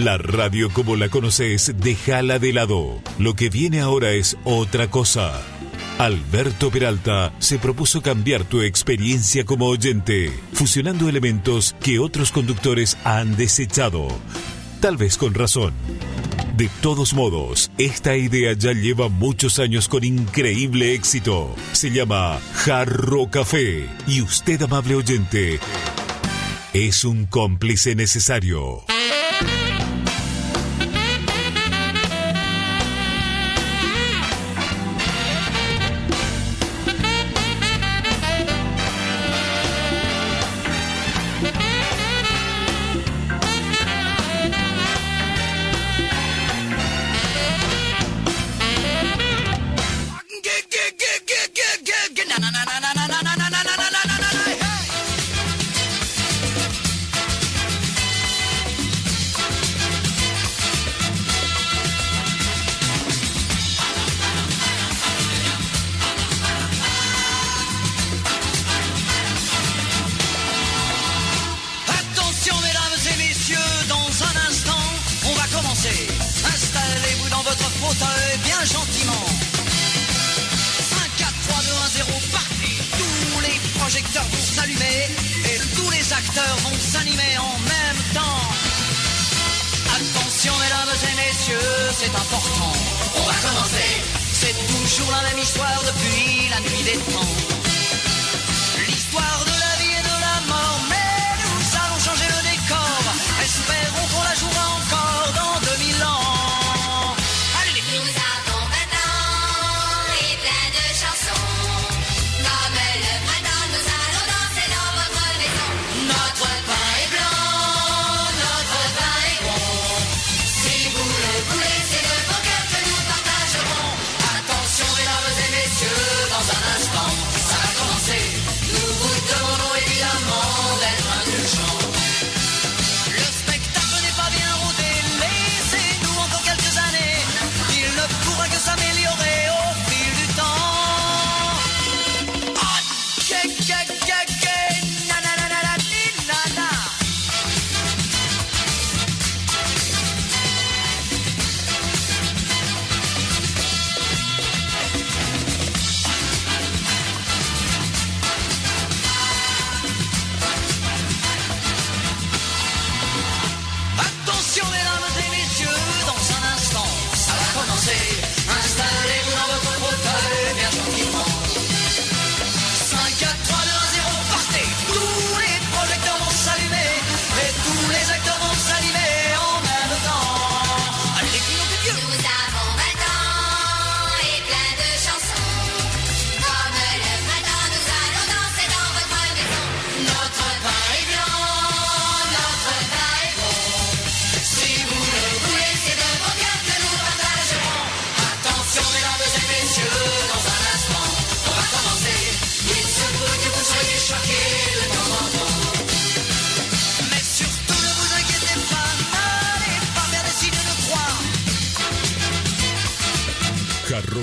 La radio como la conoces, déjala de lado. Lo que viene ahora es otra cosa. Alberto Peralta se propuso cambiar tu experiencia como oyente, fusionando elementos que otros conductores han desechado. Tal vez con razón. De todos modos, esta idea ya lleva muchos años con increíble éxito. Se llama Jarro Café y usted, amable oyente, es un cómplice necesario.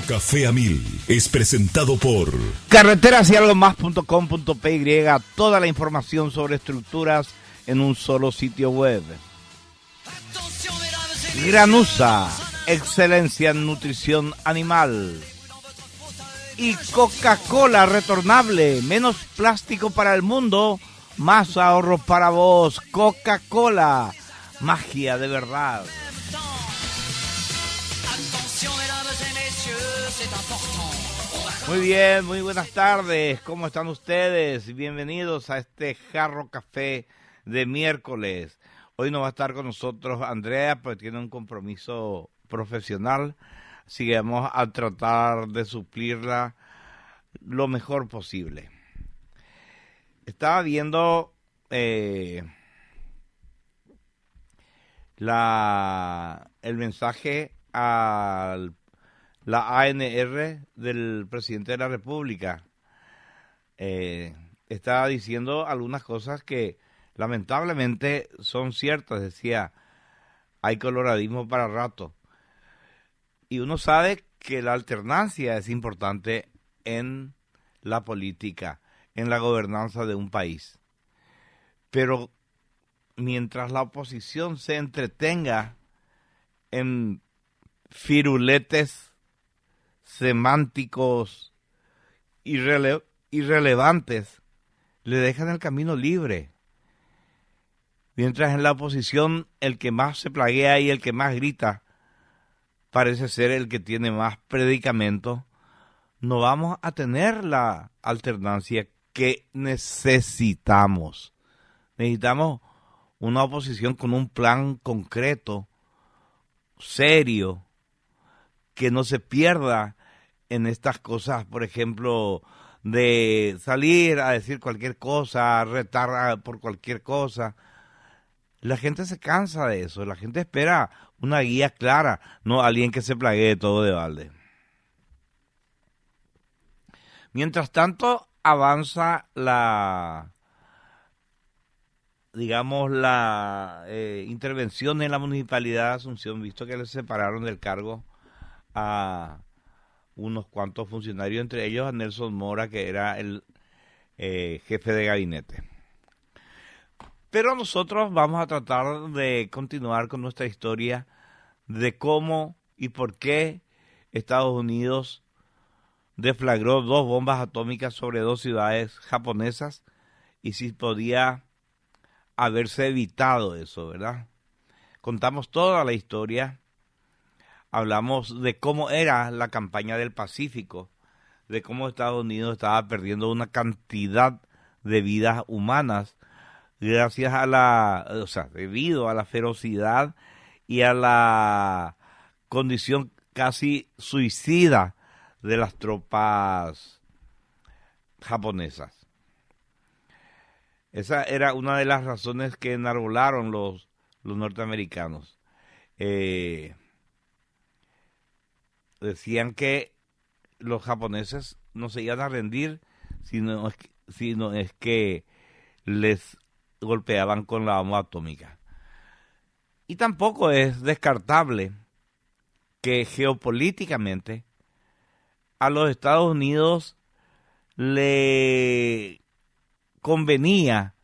Café a Mil es presentado por carreterasyalgomás.com.py. Toda la información sobre estructuras en un solo sitio web. Granusa, excelencia en nutrición animal. Y Coca-Cola retornable, menos plástico para el mundo, más ahorros para vos. Coca-Cola, magia de verdad. Muy bien, muy buenas tardes, ¿cómo están ustedes? Bienvenidos a este Jarro Café de miércoles. Hoy no va a estar con nosotros Andrea, porque tiene un compromiso profesional, así que vamos a tratar de suplirla lo mejor posible. Estaba viendo el mensaje al la ANR del presidente de la República. Estaba diciendo algunas cosas que lamentablemente son ciertas. Decía, hay coloradismo para rato. Y uno sabe que la alternancia es importante en la política, en la gobernanza de un país. Pero mientras la oposición se entretenga en firuletes semánticos irrelevantes, le dejan el camino libre. Mientras en la oposición el que más se plaguea y el que más grita parece ser el que tiene más predicamento, no vamos a tener la alternancia que necesitamos. Necesitamos una oposición con un plan concreto, serio, que no se pierda en estas cosas, por ejemplo, de salir a decir cualquier cosa, retar por cualquier cosa. La gente se cansa de eso, la gente espera una guía clara, no alguien que se plaguee todo de balde. Mientras tanto, avanza la intervención en la Municipalidad de Asunción, visto que le separaron del cargo a unos cuantos funcionarios, entre ellos a Nelson Mora, que era el jefe de gabinete. Pero nosotros vamos a tratar de continuar con nuestra historia de cómo y por qué Estados Unidos deflagró 2 bombas atómicas sobre 2 ciudades japonesas y si podía haberse evitado eso, ¿verdad? Contamos toda la historia, hablamos de cómo era la campaña del Pacífico, de cómo Estados Unidos estaba perdiendo una cantidad de vidas humanas gracias a debido a la ferocidad y a la condición casi suicida de las tropas japonesas. Esa era una de las razones que enarbolaron los norteamericanos. Decían que los japoneses no se iban a rendir sino es que les golpeaban con la bomba atómica. Y tampoco es descartable que geopolíticamente a los Estados Unidos le convenía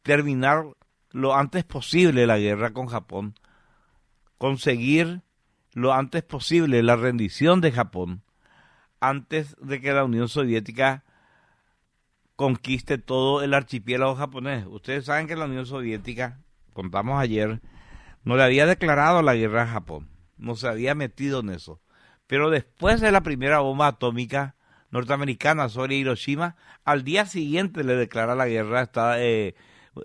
terminar lo antes posible la guerra con Japón, conseguir lo antes posible la rendición de Japón, antes de que la Unión Soviética conquiste todo el archipiélago japonés. Ustedes saben que la Unión Soviética, contamos ayer, no le había declarado la guerra a Japón, no se había metido en eso. Pero después de la primera bomba atómica norteamericana sobre Hiroshima, al día siguiente le declara la guerra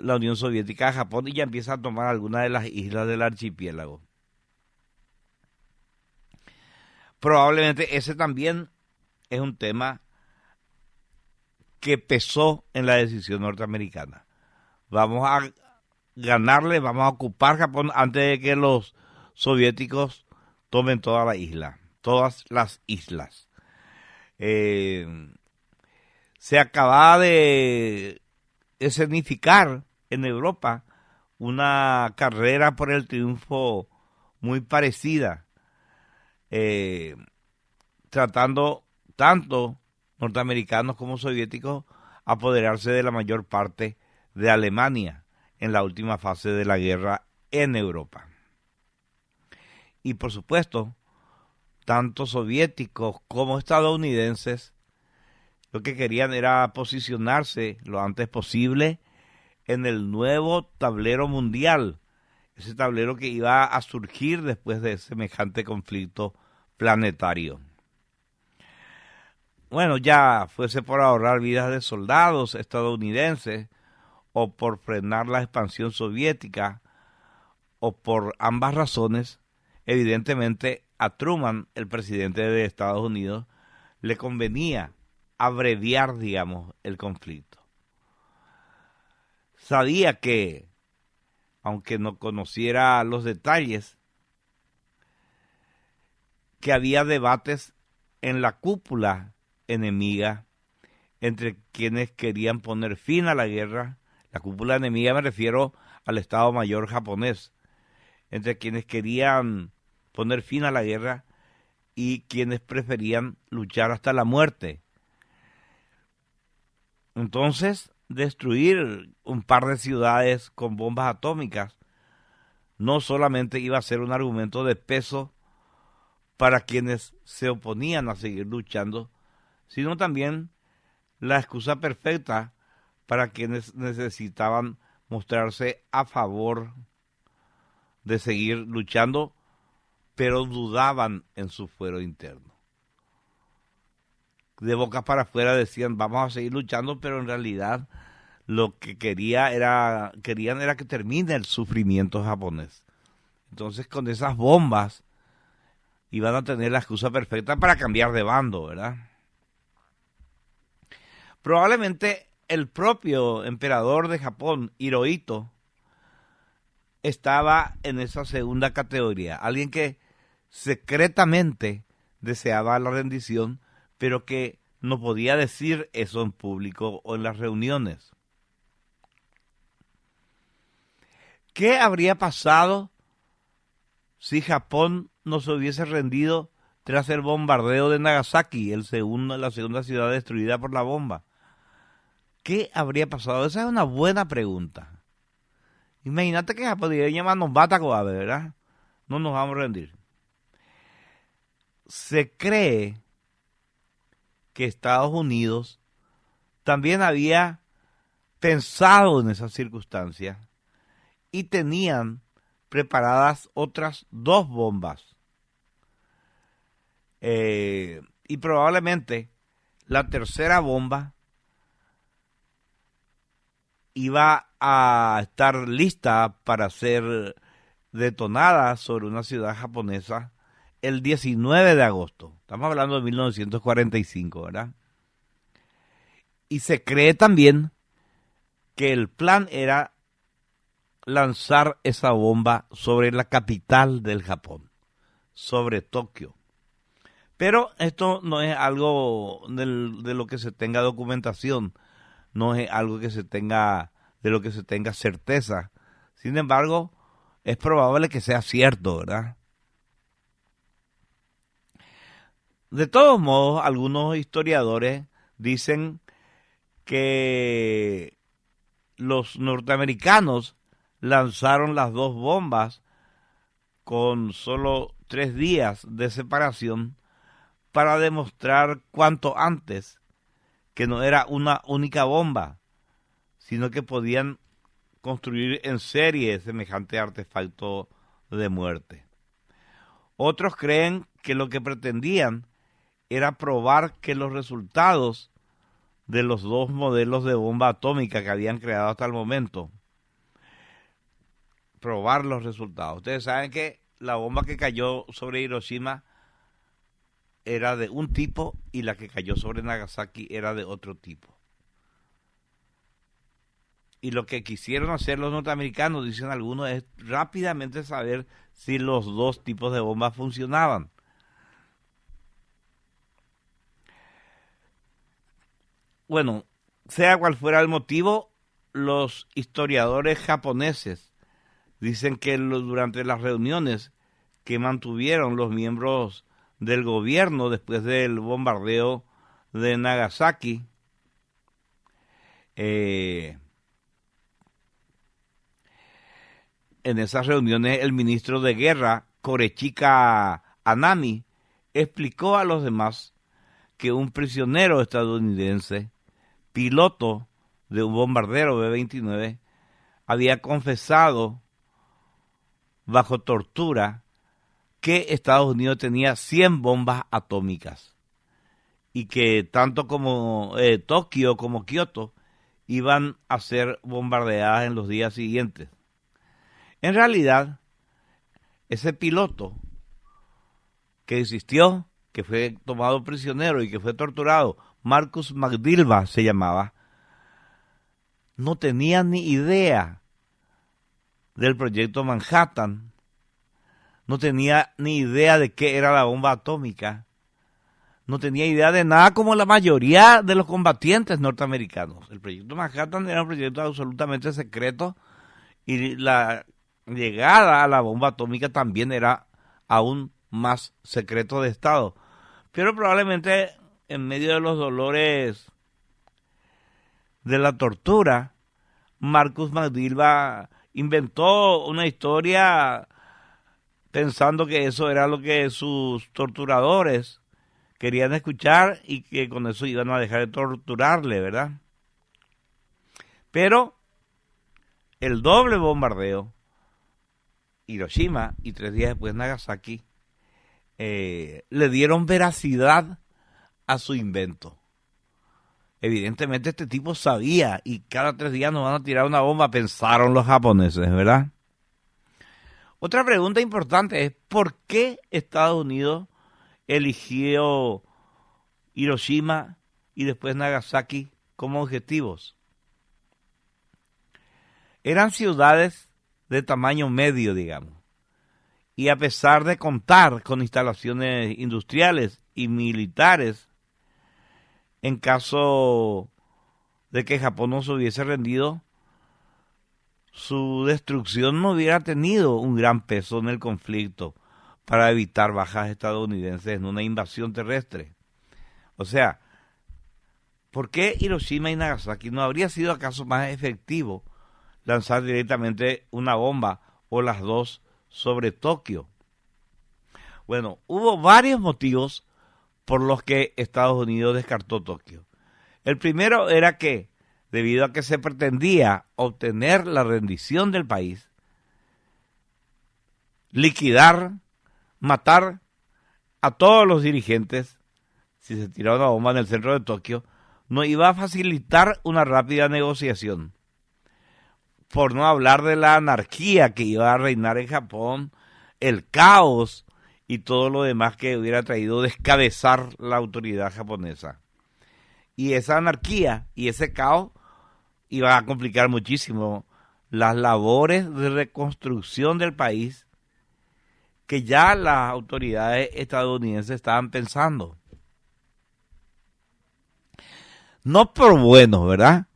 la Unión Soviética a Japón y ya empieza a tomar algunas de las islas del archipiélago. Probablemente ese también es un tema que pesó en la decisión norteamericana. Vamos a ganarle, vamos a ocupar Japón antes de que los soviéticos tomen toda la isla, todas las islas. Se acaba de escenificar en Europa una carrera por el triunfo muy parecida, tratando tanto norteamericanos como soviéticos apoderarse de la mayor parte de Alemania en la última fase de la guerra en Europa. Y por supuesto, tanto soviéticos como estadounidenses lo que querían era posicionarse lo antes posible en el nuevo tablero mundial, ese tablero que iba a surgir después de semejante conflicto planetario. Bueno, ya fuese por ahorrar vidas de soldados estadounidenses o por frenar la expansión soviética o por ambas razones, evidentemente a Truman, el presidente de Estados Unidos, le convenía abreviar, digamos, el conflicto. Sabía que, aunque no conociera los detalles, que había debates en la cúpula enemiga entre quienes querían poner fin a la guerra. La cúpula enemiga me refiero al Estado Mayor japonés, entre quienes querían poner fin a la guerra y quienes preferían luchar hasta la muerte. Entonces, destruir un par de ciudades con bombas atómicas no solamente iba a ser un argumento de peso para quienes se oponían a seguir luchando, sino también la excusa perfecta para quienes necesitaban mostrarse a favor de seguir luchando, pero dudaban en su fuero interno. De boca para afuera decían, vamos a seguir luchando, pero en realidad lo que querían era que termine el sufrimiento japonés. Entonces, con esas bombas iban a tener la excusa perfecta para cambiar de bando, ¿verdad? Probablemente el propio emperador de Japón, Hirohito, estaba en esa segunda categoría. Alguien que secretamente deseaba la rendición, pero que no podía decir eso en público o en las reuniones. ¿Qué habría pasado si Japón no se hubiese rendido tras el bombardeo de Nagasaki, la segunda ciudad destruida por la bomba? ¿Qué habría pasado? Esa es una buena pregunta. Imagínate que Japón diría, llamarnos Batacoabe, ¿verdad? No nos vamos a rendir. Se cree que Estados Unidos también había pensado en esas circunstancias y tenían preparadas otras 2 bombas. Y probablemente la tercera bomba iba a estar lista para ser detonada sobre una ciudad japonesa el 19 de agosto. Estamos hablando de 1945, ¿verdad? Y se cree también que el plan era lanzar esa bomba sobre la capital del Japón, sobre Tokio. Pero esto no es algo de lo que se tenga documentación, no es algo de lo que se tenga certeza. Sin embargo, es probable que sea cierto, ¿verdad? De todos modos, algunos historiadores dicen que los norteamericanos lanzaron las 2 bombas con solo 3 días de separación para demostrar cuanto antes que no era una única bomba, sino que podían construir en serie semejante artefacto de muerte. Otros creen que lo que pretendían era probar que los resultados de los 2 modelos de bomba atómica que habían creado hasta el momento, probar los resultados. Ustedes saben que la bomba que cayó sobre Hiroshima era de un tipo y la que cayó sobre Nagasaki era de otro tipo. Y lo que quisieron hacer los norteamericanos, dicen algunos, es rápidamente saber si los 2 tipos de bombas funcionaban. Bueno, sea cual fuera el motivo, los historiadores japoneses dicen que durante las reuniones que mantuvieron los miembros del gobierno después del bombardeo de Nagasaki, en esas reuniones el ministro de guerra, Korechika Anami, explicó a los demás que un prisionero estadounidense, piloto de un bombardero B-29, había confesado bajo tortura que Estados Unidos tenía 100 bombas atómicas y que tanto como Tokio como Kioto iban a ser bombardeadas en los días siguientes. En realidad, ese piloto que insistió, que fue tomado prisionero y que fue torturado, Marcus McDilva se llamaba, no tenía ni idea del proyecto Manhattan, no tenía ni idea de qué era la bomba atómica, no tenía idea de nada como la mayoría de los combatientes norteamericanos. El proyecto Manhattan era un proyecto absolutamente secreto y la llegada a la bomba atómica también era aún más secreto de Estado. Pero probablemente en medio de los dolores de la tortura, Marcus Magdalva inventó una historia pensando que eso era lo que sus torturadores querían escuchar y que con eso iban a dejar de torturarle, ¿verdad? Pero el doble bombardeo, Hiroshima y 3 días después Nagasaki, le dieron veracidad a su invento. Evidentemente este tipo sabía y cada 3 días nos van a tirar una bomba, pensaron los japoneses, ¿verdad? Otra pregunta importante es ¿por qué Estados Unidos eligió Hiroshima y después Nagasaki como objetivos? Eran ciudades de tamaño medio, digamos, y a pesar de contar con instalaciones industriales y militares, en caso de que Japón no se hubiese rendido, su destrucción no hubiera tenido un gran peso en el conflicto para evitar bajas estadounidenses en una invasión terrestre. O sea, ¿por qué Hiroshima y Nagasaki no habría sido acaso más efectivo lanzar directamente una bomba o las dos sobre Tokio? Bueno, hubo varios motivos por los que Estados Unidos descartó Tokio. El primero era que, debido a que se pretendía obtener la rendición del país, liquidar, matar a todos los dirigentes, si se tiraba una bomba en el centro de Tokio, no iba a facilitar una rápida negociación. Por no hablar de la anarquía que iba a reinar en Japón, el caos y todo lo demás que hubiera traído descabezar la autoridad japonesa. Y esa anarquía y ese caos iba a complicar muchísimo las labores de reconstrucción del país que ya las autoridades estadounidenses estaban pensando. No por buenos, ¿verdad?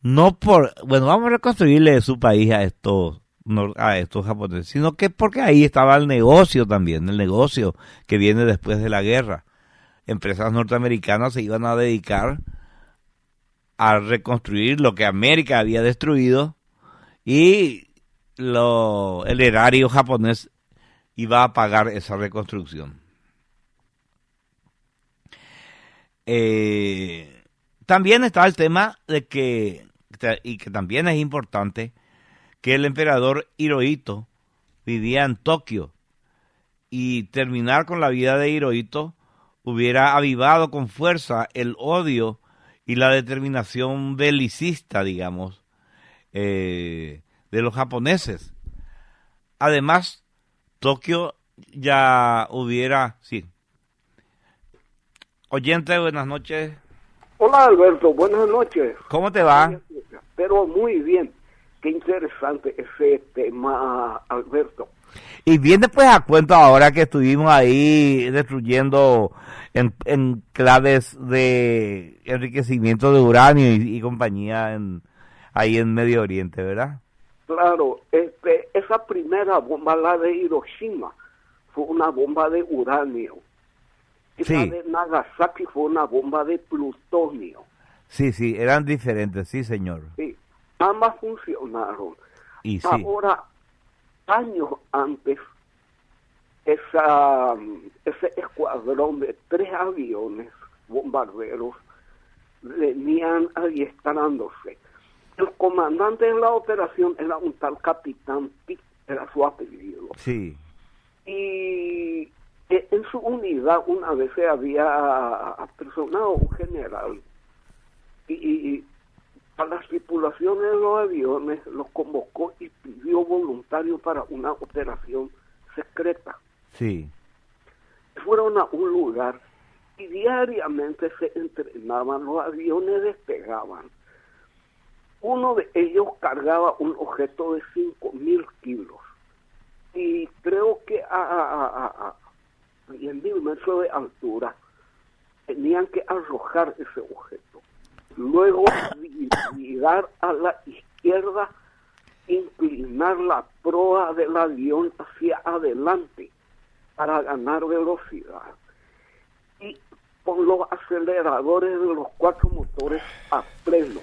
No por, bueno, vamos a reconstruirle su país a estos japoneses, sino que porque ahí estaba el negocio también, el negocio que viene después de la guerra. Empresas norteamericanas se iban a dedicar a reconstruir lo que América había destruido y el erario japonés iba a pagar esa reconstrucción. También está el tema de que, y que también es importante, que el emperador Hirohito vivía en Tokio y terminar con la vida de Hirohito hubiera avivado con fuerza el odio y la determinación belicista, digamos, de los japoneses. Además, Tokio ya hubiera... Sí. Oyente, buenas noches. Hola Alberto, buenas noches. ¿Cómo te va? Pero muy bien. Qué interesante ese tema, Alberto. Y bien después a cuento ahora que estuvimos ahí destruyendo en claves de enriquecimiento de uranio y compañía ahí en Medio Oriente, ¿verdad? Claro, esa primera bomba, la de Hiroshima, fue una bomba de uranio. Y sí. La de Nagasaki fue una bomba de plutonio. Sí, eran diferentes, sí, señor. Sí, ambas funcionaron. Y sí. Ahora, años antes, ese escuadrón de 3 aviones bombarderos venían adiestrándose. El comandante de la operación era un tal Capitán Pitt, era su apellido. Sí. Y en su unidad una vez se había apersonado un general y a las tripulaciones de los aviones los convocó y pidió voluntarios para una operación secreta. Sí. Fueron a un lugar y diariamente se entrenaban, los aviones despegaban. Uno de ellos cargaba un objeto de 5.000 kilos y creo que a 10.000 metros de altura tenían que arrojar ese objeto. Luego girar a la izquierda, inclinar la proa del avión hacia adelante para ganar velocidad. Y con los aceleradores de los 4 motores a pleno.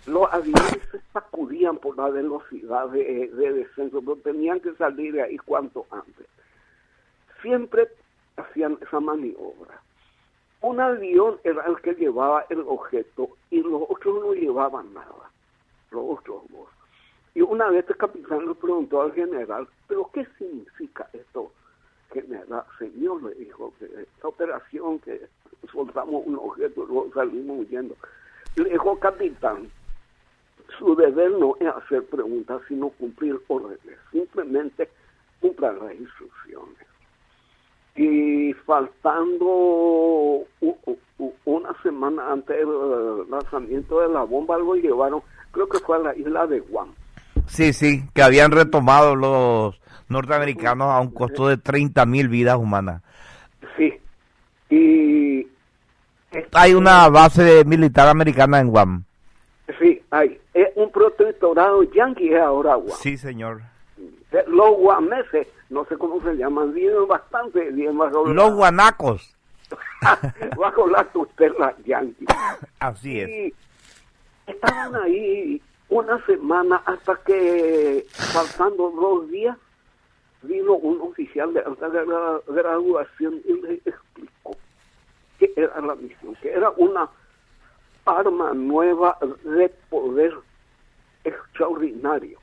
los aviones se sacudían por la velocidad de descenso, pero tenían que salir de ahí cuanto antes. Siempre hacían esa maniobra. Un avión era el que llevaba el objeto y los otros no llevaban nada, los otros dos. Y una vez el capitán le preguntó al general, ¿pero qué significa esto, general? Señor, le dijo, que esta operación que soltamos un objeto y luego salimos huyendo. Le dijo, capitán, su deber no es hacer preguntas, sino cumplir órdenes. Simplemente cumplan las instrucciones. Y faltando una semana antes del lanzamiento de la bomba, lo llevaron, creo que fue a la isla de Guam. Sí, que habían retomado los norteamericanos a un costo de 30,000 vidas humanas. Sí. Y hay una base militar americana en Guam. Sí, hay. Es un protectorado yanqui ahora Guam. Sí, señor. Los guameses, no sé cómo se llaman, viven bastante bien bajo los guanacos. bajo la tutela yanqui. Así es. Y estaban ahí una semana hasta que, faltando 2 días, vino un oficial de alta graduación y le explicó qué era la misión, que era una arma nueva de poder extraordinario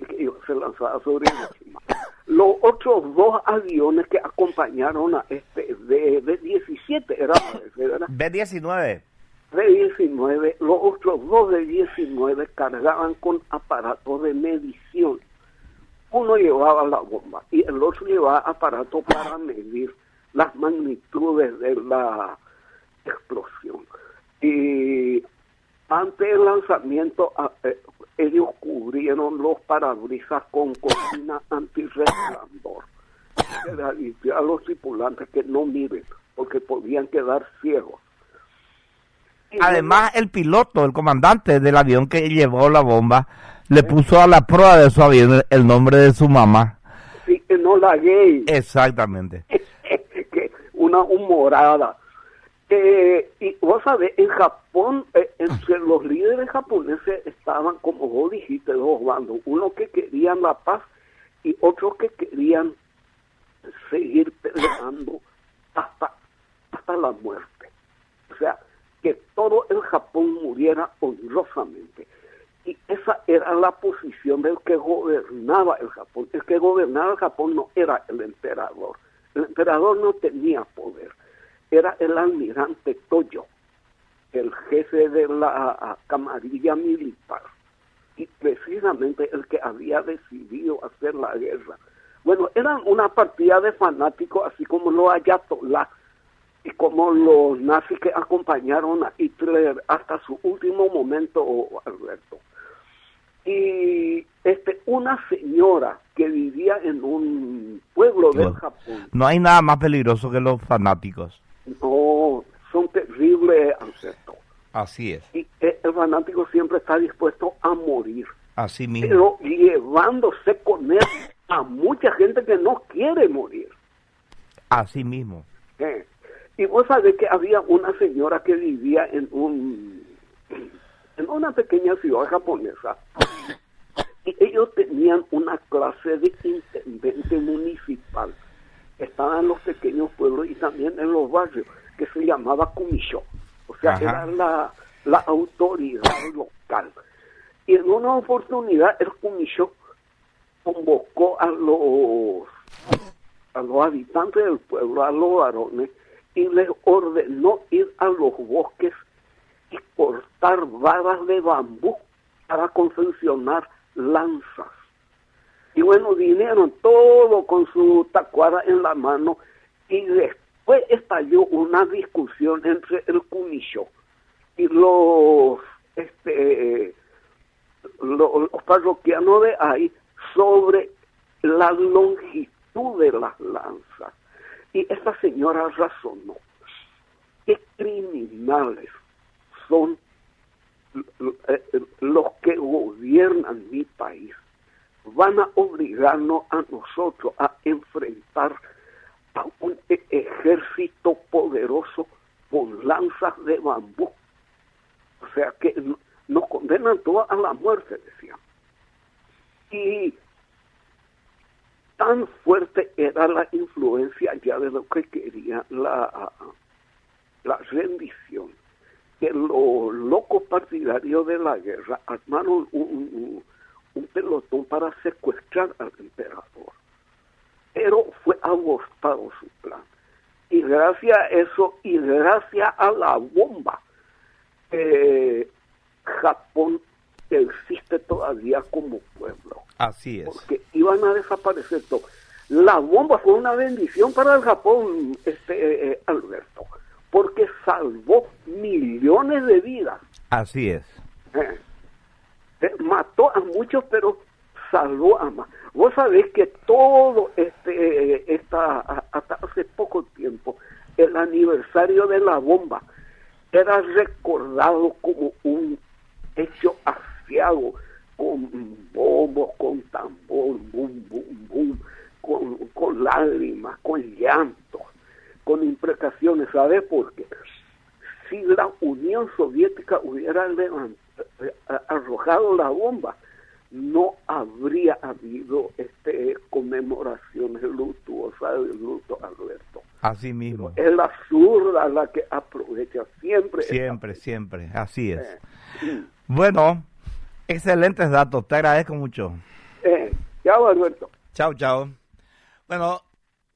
que iba a ser lanzada sobre Hiroshima. Los otros 2 aviones que acompañaron a de 17 era ¿verdad? B-19. B-19, los otros 2 de 19 cargaban con aparatos de medición. Uno llevaba la bomba y el otro llevaba aparatos para medir las magnitudes de la explosión. Y antes del lanzamiento, ellos cubrieron los parabrisas con cortina antirresplandor. Era decir a los tripulantes que no miren, porque podían quedar ciegos. Y además, el piloto, el comandante del avión que llevó la bomba, le puso a la proa de su avión el nombre de su mamá. Sí, Enola Gay. Exactamente. Que una humorada. Y vos sabés, en Japón, entre los líderes japoneses estaban, como vos dijiste, 2 bandos. Uno que querían la paz y otros que querían seguir peleando hasta la muerte. O sea, que todo el Japón muriera honrosamente. Y esa era la posición del que gobernaba el Japón. El que gobernaba el Japón no era el emperador. El emperador no tenía poder. Era el almirante Toyo, el jefe de la camarilla militar, y precisamente el que había decidido hacer la guerra. Bueno, eran una partida de fanáticos, así como los ayatolás y como los nazis que acompañaron a Hitler hasta su último momento, Alberto. Y una señora que vivía en un pueblo del Japón. No hay nada más peligroso que los fanáticos. No, son terribles, Alberto. Así es. Y el fanático siempre está dispuesto a morir. Así mismo. Pero llevándose con él a mucha gente que no quiere morir. Así mismo. Y vos sabés que había una señora que vivía en una pequeña ciudad japonesa. Y ellos tenían una clase de intendente municipal. Estaban en los pequeños pueblos y también en los barrios, que se llamaba Kumisho. O sea, era la autoridad local. Y en una oportunidad el Kumisho convocó a los habitantes del pueblo, a los varones, y les ordenó ir a los bosques y cortar varas de bambú para confeccionar lanzas. Y bueno, vinieron todos con su tacuara en la mano y después estalló una discusión entre el Kumisho y los parroquianos de ahí sobre la longitud de las lanzas. Y esta señora razonó: ¿qué criminales son los que gobiernan mi país? Van a obligarnos a nosotros a enfrentar a un ejército poderoso con lanzas de bambú. O sea que nos condenan todos a la muerte, decían. Y tan fuerte era la influencia ya de lo que quería la rendición, que los locos partidarios de la guerra armaron un pelotón para secuestrar al emperador. Pero fue abortado su plan. Y gracias a eso, y gracias a la bomba, Japón existe todavía como pueblo. Así es. Porque iban a desaparecer todo. La bomba fue una bendición para el Japón, Alberto, porque salvó millones de vidas. Así es. Mató a muchos, pero salvó a más. Vos sabés que todo hasta hace poco tiempo, el aniversario de la bomba era recordado como un hecho asiago, con bombos, con tambor, boom, boom, boom, con lágrimas, con llantos, con imprecaciones. ¿Sabes por qué? Si la Unión Soviética hubiera arrojado la bomba, no habría habido conmemoraciones luctuosas del luto, Alberto. Así mismo. Es la zurda la que aprovecha siempre. Siempre, así es. Bueno, excelentes datos, te agradezco mucho. Chao, Alberto. Chao. Bueno,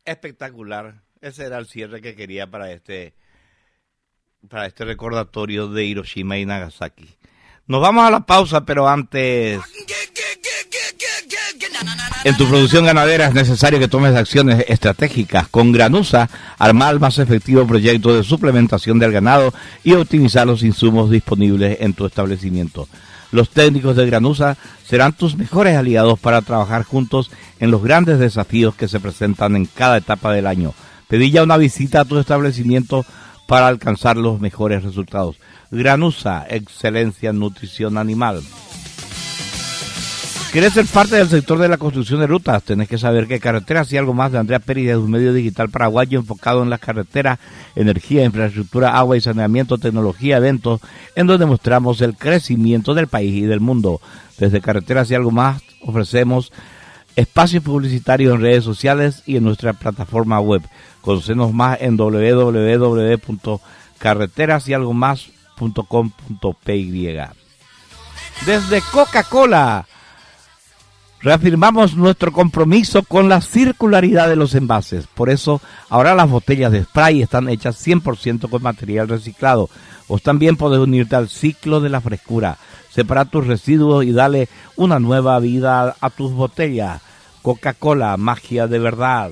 espectacular. Ese era el cierre que quería para este recordatorio de Hiroshima y Nagasaki. Nos vamos a la pausa, pero antes... En tu producción ganadera es necesario que tomes acciones estratégicas. Con Granusa, armar el más efectivo proyecto de suplementación del ganado y optimizar los insumos disponibles en tu establecimiento. Los técnicos de Granusa serán tus mejores aliados para trabajar juntos en los grandes desafíos que se presentan en cada etapa del año. Pedí ya una visita a tu establecimiento para alcanzar los mejores resultados. Granusa, excelencia en nutrición animal. ¿Quieres ser parte del sector de la construcción de rutas? Tenés que saber que Carreteras y Algo Más de Andrea Pérez es un medio digital paraguayo enfocado en las carreteras, energía, infraestructura, agua y saneamiento, tecnología, eventos, en donde mostramos el crecimiento del país y del mundo. Desde Carreteras y Algo Más ofrecemos espacios publicitarios en redes sociales y en nuestra plataforma web. Conocenos más en www.carreterasyalgomás.com.py. Desde Coca-Cola reafirmamos nuestro compromiso con la circularidad de los envases. Por eso, ahora las botellas de spray están hechas 100% con material reciclado. Vos también podés unirte al ciclo de la frescura. Separa tus residuos y dale una nueva vida a tus botellas. Coca-Cola, magia de verdad.